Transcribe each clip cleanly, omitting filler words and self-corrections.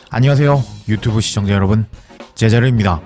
안녕하세요 유튜브 시청자 여러분, 제자르입니다.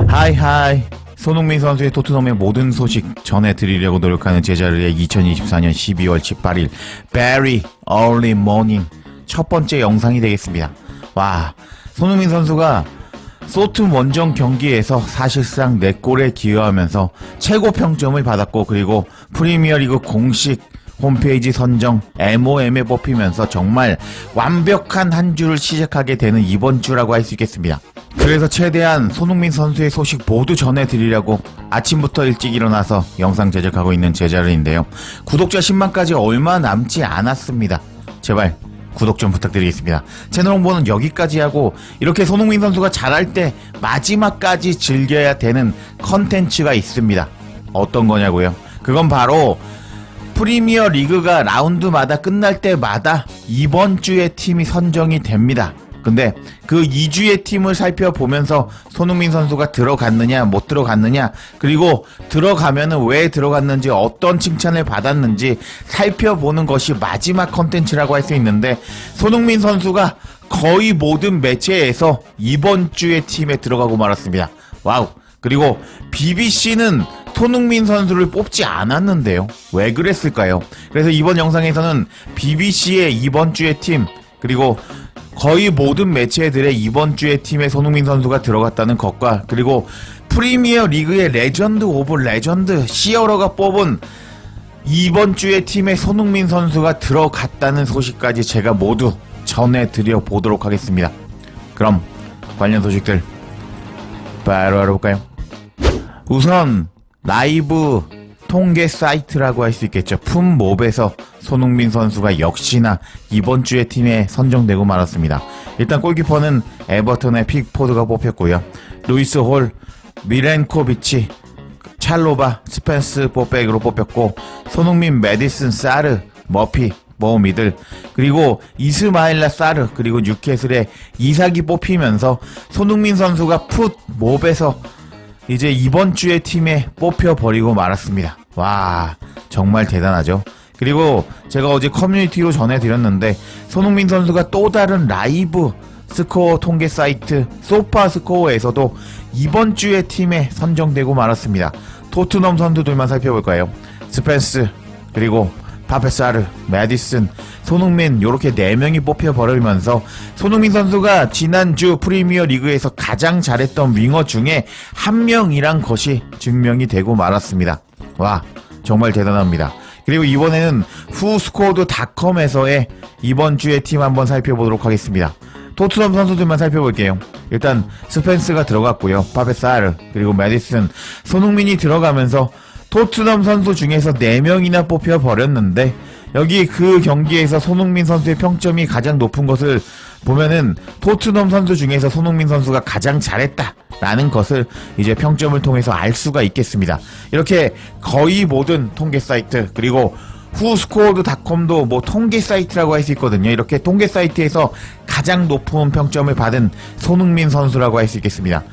하이하이. 손흥민 선수의 토트넘의 모든 소식 전해드리려고 노력하는 제자르의 2024년 12월 18일 Very Early Morning 첫 번째 영상이 되겠습니다. 와, 손흥민 선수가 소튼 원정 경기에서 사실상 4골에 기여하면서 최고 평점을 받았고, 그리고 프리미어리그 공식 홈페이지 선정 MOM에 뽑히면서 정말 완벽한 한 주를 시작하게 되는 이번 주라고 할 수 있겠습니다. 그래서 최대한 손흥민 선수의 소식 모두 전해드리려고 아침부터 일찍 일어나서 영상 제작하고 있는 제자르인데요. 구독자 10만까지 얼마 남지 않았습니다. 제발 구독 좀 부탁드리겠습니다. 채널 홍보는 여기까지 하고, 이렇게 손흥민 선수가 잘할 때 마지막까지 즐겨야 되는 컨텐츠가 있습니다. 어떤 거냐고요? 그건 바로 프리미어 리그가 라운드마다 끝날 때마다 이번 주의 팀이 선정이 됩니다. 근데 그 2주의 팀을 살펴보면서 손흥민 선수가 들어갔느냐 못 들어갔느냐, 그리고 들어가면은 왜 들어갔는지 어떤 칭찬을 받았는지 살펴보는 것이 마지막 컨텐츠라고 할 수 있는데, 손흥민 선수가 거의 모든 매체에서 이번 주의 팀에 들어가고 말았습니다. 와우. 그리고 BBC는 손흥민 선수를 뽑지 않았는데요. 왜 그랬을까요? 그래서 이번 영상에서는 BBC의 이번 주의 팀, 그리고 거의 모든 매체들의 이번 주의 팀에 손흥민 선수가 들어갔다는 것과, 그리고 프리미어 리그의 레전드 오브 레전드 시어러가 뽑은 이번 주의 팀에 손흥민 선수가 들어갔다는 소식까지 제가 모두 전해드려 보도록 하겠습니다. 그럼 관련 소식들 바로 알아볼까요? 우선 라이브 통계 사이트라고 할 수 있겠죠. 풋몹에서 손흥민 선수가 역시나 이번 주의 팀에 선정되고 말았습니다. 일단 골키퍼는 에버턴의 픽포드가 뽑혔고요. 루이스 홀, 미렌코비치, 찰로바, 스펜스 포백으로 뽑혔고, 손흥민, 메디슨, 사르, 머피, 모미들, 그리고 이스마일라 사르, 그리고 뉴캐슬의 이삭이 뽑히면서 손흥민 선수가 풋몹에서 이제 이번 주의 팀에 뽑혀버리고 말았습니다. 와, 정말 대단하죠. 그리고 제가 어제 커뮤니티로 전해드렸는데, 손흥민 선수가 또 다른 라이브 스코어 통계 사이트 소파 스코어에서도 이번 주의 팀에 선정되고 말았습니다. 토트넘 선수들만 살펴볼까요? 스펜스, 그리고 파페사르, 메디슨, 손흥민, 요렇게 4명이 뽑혀버리면서 손흥민 선수가 지난주 프리미어 리그에서 가장 잘했던 윙어 중에 한 명이란 것이 증명이 되고 말았습니다. 와, 정말 대단합니다. 그리고 이번에는 후스코어드닷컴에서의 이번 주의 팀 한번 살펴보도록 하겠습니다. 토트넘 선수들만 살펴볼게요. 일단 스펜스가 들어갔고요. 파페사르, 그리고 메디슨, 손흥민이 들어가면서 토트넘 선수 중에서 4명이나 뽑혀버렸는데, 여기 그 경기에서 손흥민 선수의 평점이 가장 높은 것을 보면은 토트넘 선수 중에서 손흥민 선수가 가장 잘했다라는 것을 이제 평점을 통해서 알 수가 있겠습니다. 이렇게 거의 모든 통계 사이트, 그리고 후스코어드닷컴도 뭐 통계 사이트라고 할 수 있거든요. 이렇게 통계 사이트에서 가장 높은 평점을 받은 손흥민 선수라고 할 수 있겠습니다.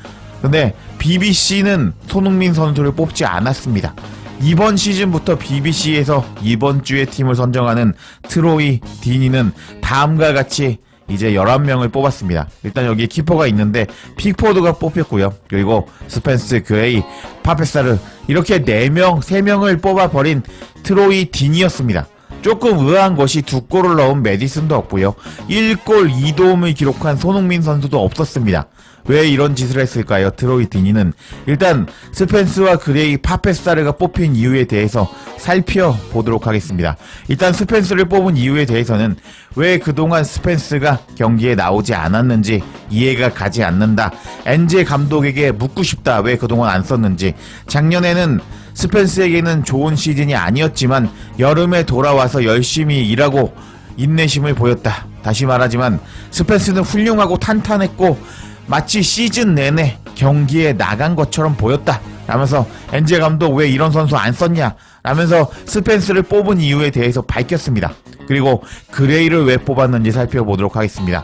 근데 BBC는 손흥민 선수를 뽑지 않았습니다. 이번 시즌부터 BBC에서 이번 주의 팀을 선정하는 트로이 디니는 다음과 같이 이제 11명을 뽑았습니다. 일단 여기 키퍼가 있는데 픽포드가 뽑혔고요. 그리고 스펜스, 그레이, 파페사르, 이렇게 3명을 뽑아버린 트로이 디니였습니다. 조금 의아한 것이 2골을 넣은 메디슨도 없고요. 1골 2도움을 기록한 손흥민 선수도 없었습니다. 왜 이런 짓을 했을까요? 트로이 디니는 일단 스펜스와 그레이, 파페사르가 뽑힌 이유에 대해서 살펴보도록 하겠습니다. 일단 스펜스를 뽑은 이유에 대해서는 왜 그동안 스펜스가 경기에 나오지 않았는지 이해가 가지 않는다. 엔제 감독에게 묻고 싶다. 왜 그동안 안 썼는지. 작년에는 스펜스에게는 좋은 시즌이 아니었지만 여름에 돌아와서 열심히 일하고 인내심을 보였다. 다시 말하지만 스펜스는 훌륭하고 탄탄했고 마치 시즌 내내 경기에 나간 것처럼 보였다 라면서 엔제 감독 왜 이런 선수 안 썼냐 라면서 스펜스를 뽑은 이유에 대해서 밝혔습니다. 그리고 그레이를 왜 뽑았는지 살펴보도록 하겠습니다.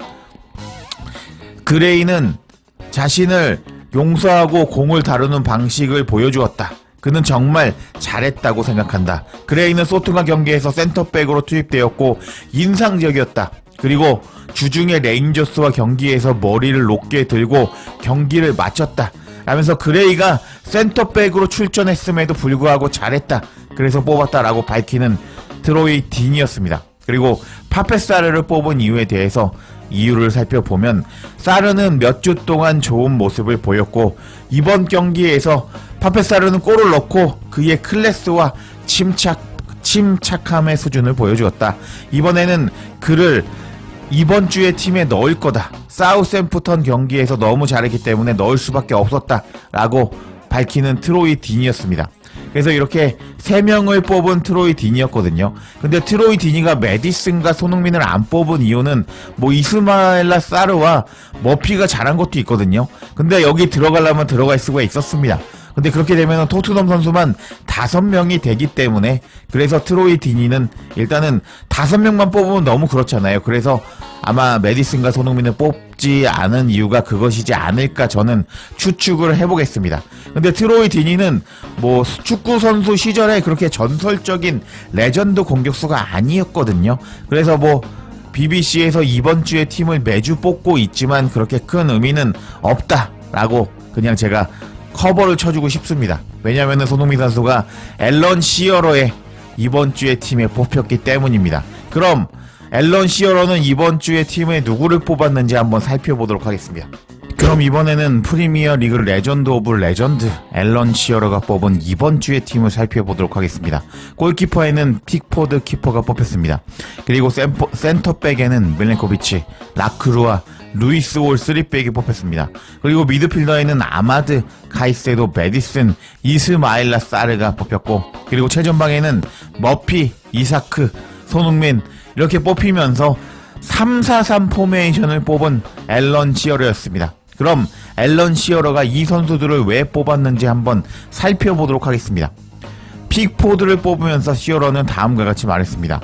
그레이는 자신을 용서하고 공을 다루는 방식을 보여주었다. 그는 정말 잘했다고 생각한다. 그레이는 소통과 경기에서 센터백으로 투입되었고 인상적이었다. 그리고 주중에 레인저스와 경기에서 머리를 높게 들고 경기를 마쳤다 라면서 그레이가 센터백으로 출전했음에도 불구하고 잘했다, 그래서 뽑았다라고 밝히는 트로이 딘이었습니다. 그리고 파페사르를 뽑은 이유에 대해서 이유를 살펴보면 사르는 몇 주 동안 좋은 모습을 보였고 이번 경기에서 파페사르는 골을 넣고 그의 클래스와 침착함의 수준을 보여주었다. 이번에는 그를 이번 주에 팀에 넣을 거다. 사우샘프턴 경기에서 너무 잘했기 때문에 넣을 수밖에 없었다 라고 밝히는 트로이 딘이었습니다. 그래서 이렇게 3명을 뽑은 트로이 딘이었거든요. 근데 트로이 딘이가 메디슨과 손흥민을 안 뽑은 이유는 뭐 이스마엘라 사르와 머피가 잘한 것도 있거든요. 근데 여기 들어가려면 들어갈 수가 있었습니다. 근데 그렇게 되면 토트넘 선수만 5명이 되기 때문에, 그래서 트로이 딘이는 일단은 5명만 뽑으면 너무 그렇잖아요. 그래서 아마 메디슨과 손흥민을 뽑지 않은 이유가 그것이지 않을까 저는 추측을 해보겠습니다. 근데 트로이 딘이는 뭐 축구 선수 시절에 그렇게 전설적인 레전드 공격수가 아니었거든요. 그래서 뭐 BBC에서 이번 주에 팀을 매주 뽑고 있지만 그렇게 큰 의미는 없다라고 그냥 제가 커버를 쳐주고 싶습니다. 왜냐면은 손흥민 선수가 앨런 시어러의 이번 주에 팀에 뽑혔기 때문입니다. 그럼 앨런 시어러는 이번 주에 팀에 누구를 뽑았는지 한번 살펴보도록 하겠습니다. 그럼 이번에는 프리미어 리그 레전드 오브 레전드 앨런 시어러가 뽑은 이번 주의 팀을 살펴보도록 하겠습니다. 골키퍼에는 픽포드 키퍼가 뽑혔습니다. 그리고 센터백에는 밀렌코비치, 라크루아, 루이스 홀 3백이 뽑혔습니다. 그리고 미드필더에는 아마드, 카이세도, 메디슨, 이스마일라 사르가 뽑혔고, 그리고 최전방에는 머피, 이사크, 손흥민 이렇게 뽑히면서 3-4-3 포메이션을 뽑은 앨런 시어러였습니다. 그럼 앨런 시어러가 이 선수들을 왜 뽑았는지 한번 살펴보도록 하겠습니다. 픽포드를 뽑으면서 시어러는 다음과 같이 말했습니다.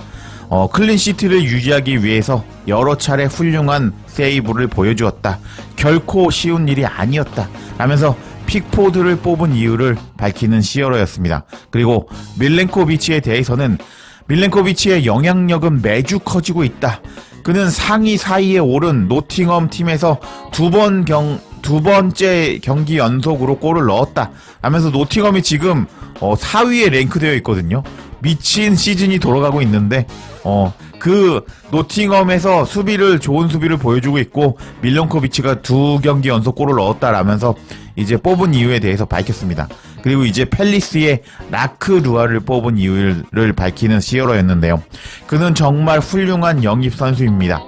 클린시트를 유지하기 위해서 여러 차례 훌륭한 세이브를 보여주었다. 결코 쉬운 일이 아니었다 라면서 픽포드를 뽑은 이유를 밝히는 시어러였습니다. 그리고 밀렌코비치에 대해서는 밀렌코비치의 영향력은 매주 커지고 있다. 그는 상위 4위에 오른 노팅엄 팀에서 두 번째 경기 연속으로 골을 넣었다 라면서 노팅엄이 지금 4위에 랭크되어 있거든요. 미친 시즌이 돌아가고 있는데 그 노팅엄에서 좋은 수비를 보여주고 있고 밀렌코비치가 2경기 연속 골을 넣었다라면서 이제 뽑은 이유에 대해서 밝혔습니다. 그리고 이제 팰리스의 라크루아를 뽑은 이유를 밝히는 시어러였는데요. 그는 정말 훌륭한 영입 선수입니다.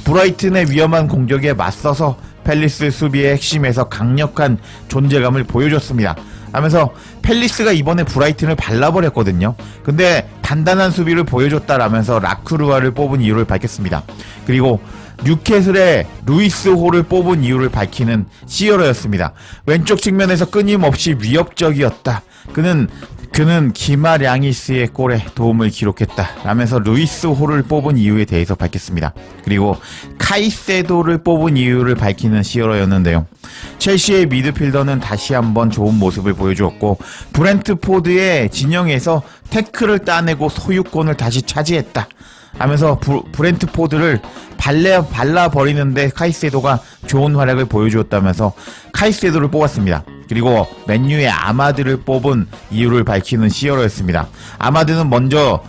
브라이튼의 위험한 공격에 맞서서 팰리스 수비의 핵심에서 강력한 존재감을 보여줬습니다. 하면서 팰리스가 이번에 브라이튼을 발라버렸거든요. 근데 단단한 수비를 보여줬다라면서 라크루아를 뽑은 이유를 밝혔습니다. 그리고 뉴캐슬의 루이스 홀을 뽑은 이유를 밝히는 시어러였습니다. 왼쪽 측면에서 끊임없이 위협적이었다. 그는 기마량이스의 골에 도움을 기록했다 라면서 루이스 홀을 뽑은 이유에 대해서 밝혔습니다. 그리고 카이세도를 뽑은 이유를 밝히는 시어러였는데요. 첼시의 미드필더는 다시 한번 좋은 모습을 보여주었고 브렌트포드의 진영에서 태클을 따내고 소유권을 다시 차지했다 하면서 브렌트포드를 발라버리는데 카이세도가 좋은 활약을 보여주었다면서 카이세도를 뽑았습니다. 그리고 맨유의 아마드를 뽑은 이유를 밝히는 시어러였습니다. 아마드는 먼저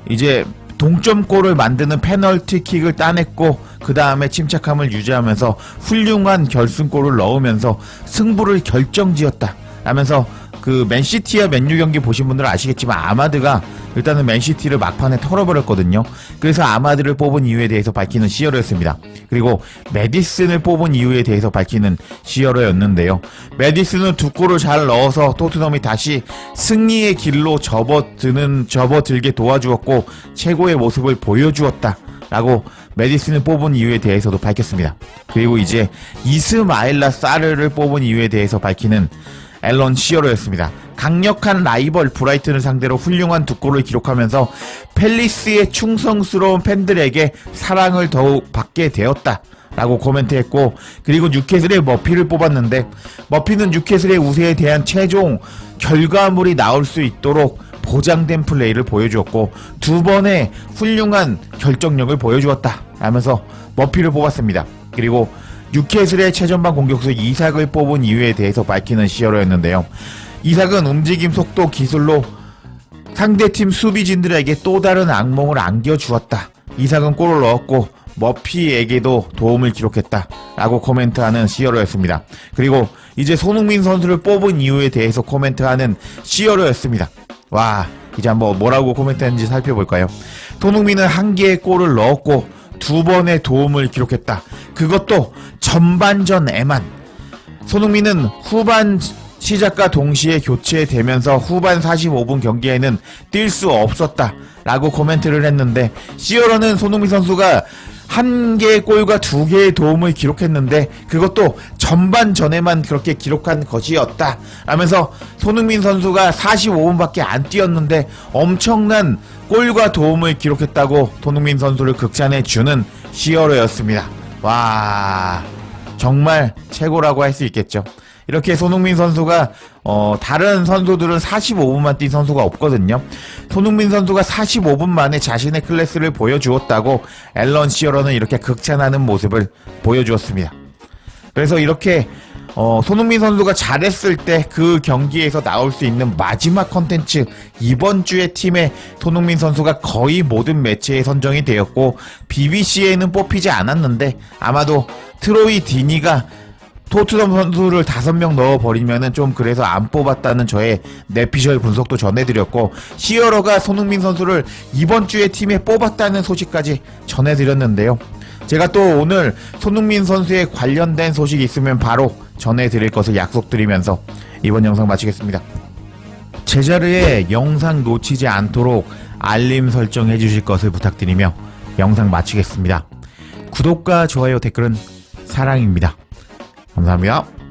이제 동점골을 만드는 페널티킥을 따냈고 그 다음에 침착함을 유지하면서 훌륭한 결승골을 넣으면서 승부를 결정지었다 라면서 그 맨시티와 맨유 경기 보신 분들은 아시겠지만 아마드가 일단은 맨시티를 막판에 털어버렸거든요. 그래서 아마드를 뽑은 이유에 대해서 밝히는 시어러였습니다. 그리고 메디슨을 뽑은 이유에 대해서 밝히는 시어러였는데요. 메디슨은 2골을 잘 넣어서 토트넘이 다시 승리의 길로 접어들게 도와주었고 최고의 모습을 보여주었다 라고 메디슨을 뽑은 이유에 대해서도 밝혔습니다. 그리고 이제 이스마일라 사르를 뽑은 이유에 대해서 밝히는 앨런 시어러였습니다. 강력한 라이벌 브라이튼을 상대로 훌륭한 2골을 기록하면서 팰리스의 충성스러운 팬들에게 사랑을 더욱 받게 되었다 라고 코멘트했고, 그리고 뉴캐슬의 머피를 뽑았는데 머피는 뉴캐슬의 우세에 대한 최종 결과물이 나올 수 있도록 보장된 플레이를 보여주었고 2번의 훌륭한 결정력을 보여주었다 라면서 머피를 뽑았습니다. 그리고 뉴캐슬의 최전방 공격수 이삭을 뽑은 이유에 대해서 밝히는 시어로였는데요. 이삭은 움직임, 속도, 기술로 상대팀 수비진들에게 또 다른 악몽을 안겨주었다. 이삭은 골을 넣었고 머피에게도 도움을 기록했다 라고 코멘트하는 시어로였습니다. 그리고 이제 손흥민 선수를 뽑은 이유에 대해서 코멘트하는 시어로였습니다. 와, 이제 한번 뭐라고 코멘트했는지 살펴볼까요? 손흥민은 1개의 골을 넣었고 2번의 도움을 기록했다. 그것도 전반전에만. 손흥민은 후반 시작과 동시에 교체되면서 후반 45분 경기에는 뛸 수 없었다 라고 코멘트를 했는데, 시어러는 손흥민 선수가 1개의 골과 2개의 도움을 기록했는데 그것도 전반전에만 그렇게 기록한 것이었다 라면서 손흥민 선수가 45분밖에 안 뛰었는데 엄청난 골과 도움을 기록했다고 손흥민 선수를 극찬해주는 시어러였습니다. 와, 정말 최고라고 할 수 있겠죠. 이렇게 손흥민 선수가 다른 선수들은 45분만 뛴 선수가 없거든요. 손흥민 선수가 45분 만에 자신의 클래스를 보여주었다고 앨런 시어러는 이렇게 극찬하는 모습을 보여주었습니다. 그래서 이렇게 손흥민 선수가 잘했을 때 그 경기에서 나올 수 있는 마지막 컨텐츠, 이번 주의 팀에 손흥민 선수가 거의 모든 매체에 선정이 되었고 BBC에는 뽑히지 않았는데 아마도 트로이 디니가 토트넘 선수를 5명 넣어버리면은 좀 그래서 안 뽑았다는 저의 내피셜 분석도 전해드렸고, 시어러가 손흥민 선수를 이번 주에 팀에 뽑았다는 소식까지 전해드렸는데요. 제가 또 오늘 손흥민 선수에 관련된 소식이 있으면 바로 전해드릴 것을 약속드리면서 이번 영상 마치겠습니다. 제자리에 영상 놓치지 않도록 알림 설정해 주실 것을 부탁드리며 영상 마치겠습니다. 구독과 좋아요, 댓글은 사랑입니다. 감사합니다.